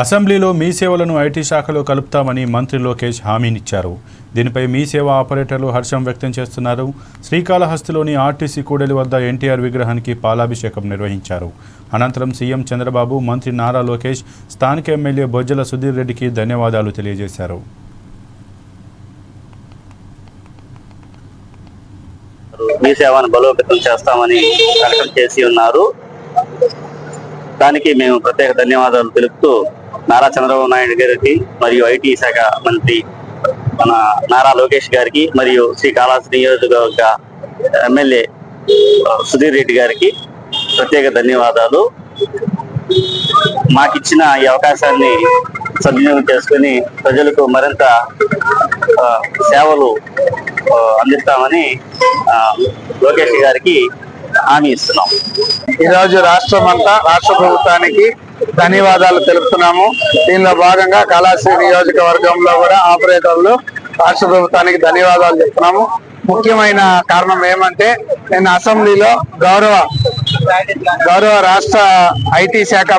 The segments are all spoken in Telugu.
అసెంబ్లీలో మీ సేవలను ఐటీ శాఖలో కలుపుతామని మంత్రి లోకేష్ హామీనిచ్చారు. దీనిపై మీ సేవ ఆపరేటర్లు హర్షం వ్యక్తం చేస్తున్నారు. శ్రీకాళహస్తిలోని ఆర్టీసీ కూడలి వద్ద ఎన్టీఆర్ విగ్రహానికి పాలాభిషేకం నిర్వహించారు. అనంతరం సీఎం చంద్రబాబు, మంత్రి నారా లోకేష్ స్థానిక ఎమ్మెల్యే బొజ్జల సుధీర్ రెడ్డికి ధన్యవాదాలు తెలియజేశారు. మీ సేవను బలోపేతం చేస్తామని ప్రకటన చేసి ఉన్నారు. దానికి మేము ప్రత్యేక ధన్యవాదాలు తెలుపుతూ నారా చంద్రబాబు నాయుడు గారికి మరియు ఐటీ శాఖ మంత్రి మన నారా లోకేష్ గారికి మరియు శ్రీకాళహస్తి నియోజకవర్గ ఎమ్మెల్యే సుధీర్ రెడ్డి గారికి ప్రత్యేక ధన్యవాదాలు. మాకిచ్చిన ఈ అవకాశాన్ని సద్వినియోగం చేసుకుని ప్రజలకు మరింత సేవలు అందిస్తామని లోకేష్ గారికి హామీ ఇస్తున్నాం. ఈరోజు రాష్ట్ర ప్రభుత్వానికి ధన్యవాదాలు తెలుపుతున్నాము. దీనిలో భాగంగా కాళహస్తి నియోజకవర్గంలో కూడా ఆపరేటర్లు రాష్ట్ర ప్రభుత్వానికి ధన్యవాదాలు చెప్తున్నాము. ముఖ్యమైన కారణం ఏమంటే, నేను అసెంబ్లీలో గౌరవ రాష్ట్ర ఐటీ శాఖ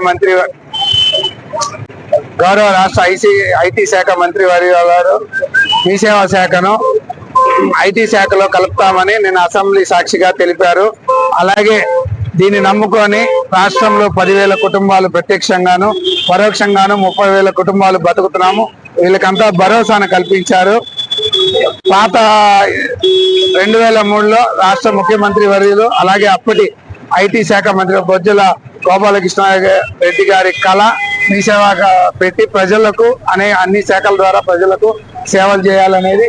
మంత్రి వారి గారు మీ సేవా శాఖను ఐటీ శాఖలో కలుపుతామని నేను అసెంబ్లీ సాక్షిగా తెలిపారు. అలాగే దీన్ని నమ్ముకొని రాష్ట్రంలో 10,000 కుటుంబాలు ప్రత్యక్షంగాను పరోక్షంగాను 30,000 కుటుంబాలు బతుకుతున్నాము. వీళ్ళకంతా భరోసాను కల్పించారు. పాత 2003లో రాష్ట్ర ముఖ్యమంత్రి వర్యులు అలాగే అప్పటి ఐటీ శాఖ మంత్రి బొజ్జల గోపాలకృష్ణ రెడ్డి గారి కళ మీ సేవ పెట్టి ప్రజలకు అన్ని శాఖల ద్వారా ప్రజలకు సేవలు చేయాలనేది